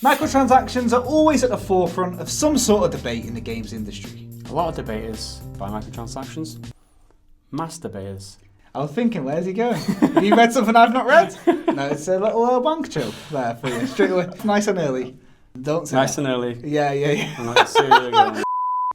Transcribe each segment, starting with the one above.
Microtransactions are always at the forefront of some sort of debate in the games industry. A lot of debaters buy microtransactions. Masturbators. I was thinking, where's he going? Have you read something I've not read? No, it's a little bank joke there for you, straight away. Nice and early. Don't say Nice that. and early. Yeah. I'm like, see you again.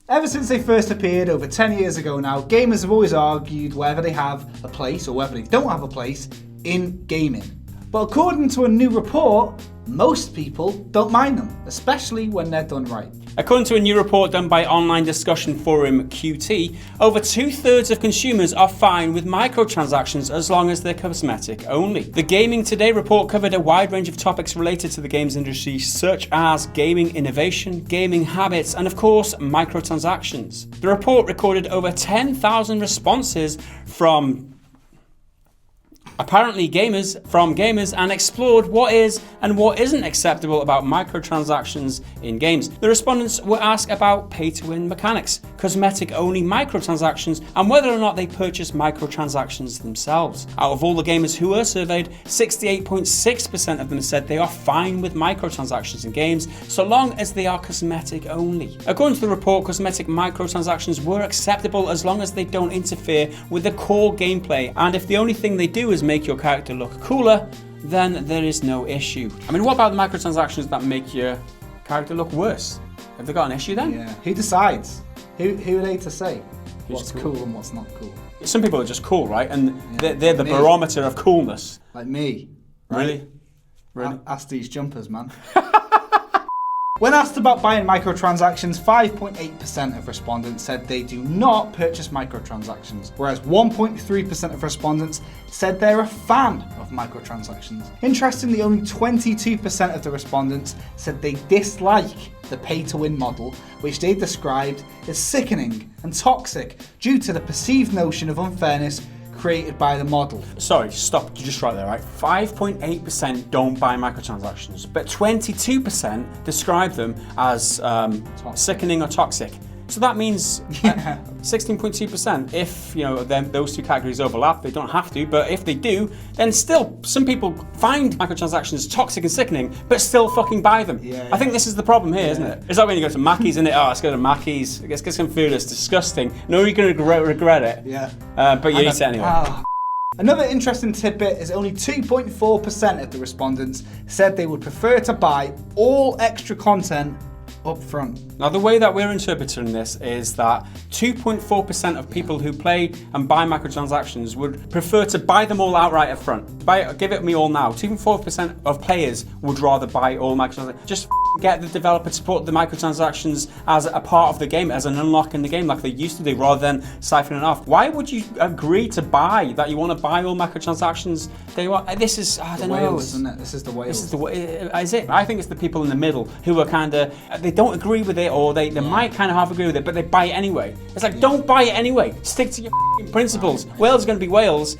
Ever since they first appeared over 10 years ago now, gamers have always argued whether they have a place or whether they don't have a place in gaming. But according to a new report, most people don't mind them, especially when they're done right. According to a new report done by online discussion forum QT, over 2/3 of consumers are fine with microtransactions as long as they're cosmetic only. The Gaming Today report covered a wide range of topics related to the games industry, such as gaming innovation, gaming habits, and of course, microtransactions. The report recorded over 10,000 responses from gamers and explored what is and what isn't acceptable about microtransactions in games. The respondents were asked about pay-to-win mechanics, cosmetic-only microtransactions, and whether or not they purchase microtransactions themselves. Out of all the gamers who were surveyed, 68.6% of them said they are fine with microtransactions in games, so long as they are cosmetic only. According to the report, cosmetic microtransactions were acceptable as long as they don't interfere with the core gameplay, and if the only thing they do is make your character look cooler, then there is no issue. I mean, what about the microtransactions that make your character look worse? Have they got an issue then? Yeah. Who decides? Who are they to say what's cool and what's not cool? Some people are just cool, right? And they're the barometer of coolness. Like me. Right? Really? Ask these jumpers, man. When asked about buying microtransactions, 5.8% of respondents said they do not purchase microtransactions, whereas 1.3% of respondents said they're a fan of microtransactions. Interestingly, only 22% of the respondents said they dislike the pay-to-win model, which they described as sickening and toxic due to the perceived notion of unfairness created by the model. Sorry, stop just right there, right? 5.8% don't buy microtransactions, but 22% describe them as sickening or toxic. So that means 16.2%. If those two categories overlap, they don't have to, but if they do, then still some people find microtransactions toxic and sickening, but still fucking buy them. I think this is the problem here, isn't it? It's like when you go to Mackey's, isn't it? Oh, let's go to Mackey's. Let's get some food that's disgusting. No, you're going to regret it. Yeah. But you eat it anyway. Another interesting tidbit is only 2.4% of the respondents said they would prefer to buy all extra content up front. Now, the way that we're interpreting this is that 2.4% of people who play and buy microtransactions would prefer to buy them all outright up front. Give it me all now. 2.4% of players would rather buy all microtransactions. Just get the developer to put the microtransactions as a part of the game, as an unlock in the game like they used to do, rather than siphoning it off. Why would you agree to buy that? You want to buy all microtransactions? This is, I don't know. Isn't it? This is the whales. This is the way. Is it? I think it's the people in the middle who are kind of, they don't agree with it, or they might kind of half agree with it, but they buy it anyway. It's like, don't buy it anyway. Stick to your principles. Wales are going to be Wales.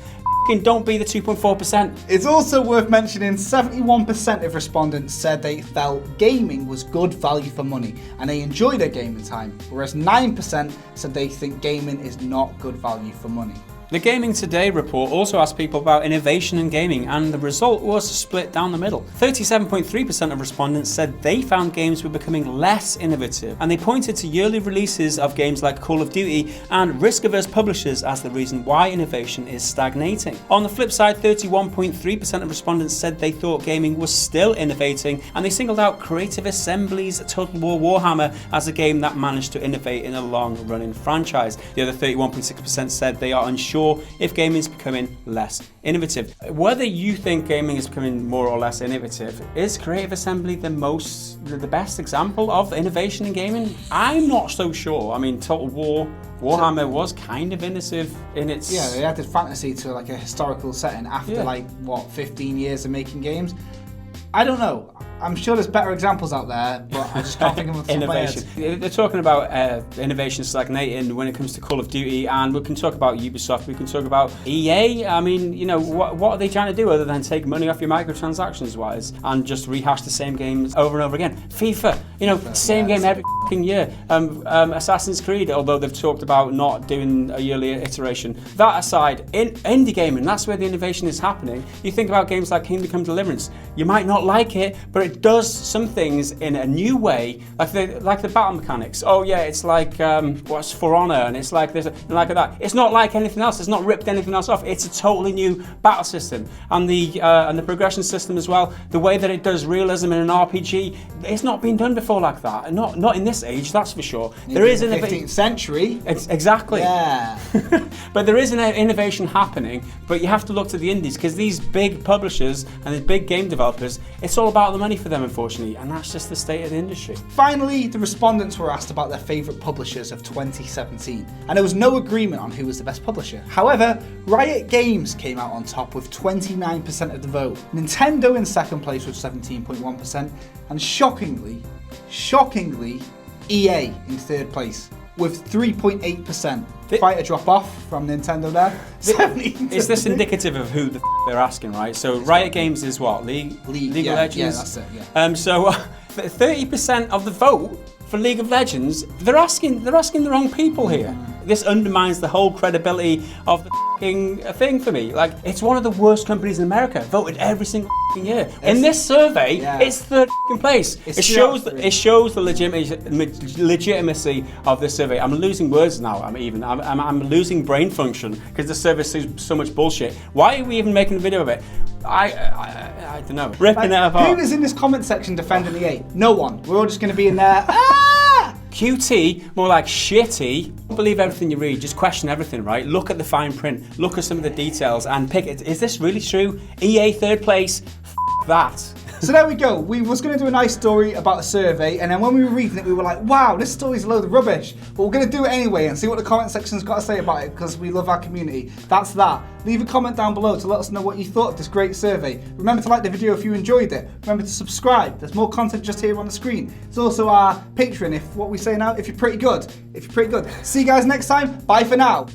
Don't be the 2.4%. It's also worth mentioning 71% of respondents said they felt gaming was good value for money and they enjoy their gaming time, whereas 9% said they think gaming is not good value for money. The Gaming Today report also asked people about innovation in gaming, and the result was split down the middle. 37.3% of respondents said they found games were becoming less innovative, and they pointed to yearly releases of games like Call of Duty and risk-averse publishers as the reason why innovation is stagnating. On the flip side, 31.3% of respondents said they thought gaming was still innovating, and they singled out Creative Assembly's Total War Warhammer as a game that managed to innovate in a long-running franchise. The other 31.6% said they are unsure if gaming is becoming less innovative. Whether you think gaming is becoming more or less innovative, is Creative Assembly the best example of innovation in gaming? I'm not so sure. I mean, Total War Warhammer was kind of innovative in its... Yeah, they added fantasy to like a historical setting after 15 years of making games. I don't know. I'm sure there's better examples out there, but I just can't think of innovation. They're talking about innovation stagnating when it comes to Call of Duty, and we can talk about Ubisoft, we can talk about EA. I mean, what are they trying to do other than take money off your microtransactions wise and just rehash the same games over and over again? FIFA, same game every fucking year. Assassin's Creed, although they've talked about not doing a yearly iteration. That aside, in indie gaming, that's where the innovation is happening. You think about games like Kingdom Come Deliverance. You might not like it, but it does some things in a new way, like the battle mechanics. Oh yeah, it's like what's For Honor, and it's like this, and like that. It's not like anything else. It's not ripped anything else off. It's a totally new battle system, and the progression system as well. The way that it does realism in an RPG, it's not been done before like that, and not in this age, that's for sure. There is in the 15th century. Exactly. Yeah. But there is an innovation happening. But you have to look to the indies, because these big publishers and these big game developers, it's all about the money for them, unfortunately, and that's just the state of the industry. Finally, the respondents were asked about their favourite publishers of 2017, and there was no agreement on who was the best publisher. However, Riot Games came out on top with 29% of the vote, Nintendo in second place with 17.1%, and shockingly, EA in third place with 3.8%. Quite a drop off from Nintendo there. Is this indicative of who the they're asking, right? So Riot Games is what? League of Legends? Yeah, that's it, yeah. So 30% of the vote for League of Legends, they're asking the wrong people here. This undermines the whole credibility of the thing for me. Like, it's one of the worst companies in America, voted every single year. In this survey, it's third place. It shows the legitimacy of this survey. I'm losing words now. I'm losing brain function because the survey says so much bullshit. Why are we even making a video of it? I don't know. Ripping it apart. Who is in this comment section defending EA? No one. We're all just going to be in there. QT, more like shitty. Don't believe everything you read, just question everything, right? Look at the fine print, look at some of the details and pick it. Is this really true? EA third place? That. So there we go. We was going to do a nice story about a survey, and then when we were reading it, we were like, wow, this story's a load of rubbish. But we're going to do it anyway and see what the comment section's got to say about it, because we love our community. That's that. Leave a comment down below to let us know what you thought of this great survey. Remember to like the video if you enjoyed it. Remember to subscribe. There's more content just here on the screen. It's also our Patreon, if what we say now, if you're pretty good. See you guys next time. Bye for now.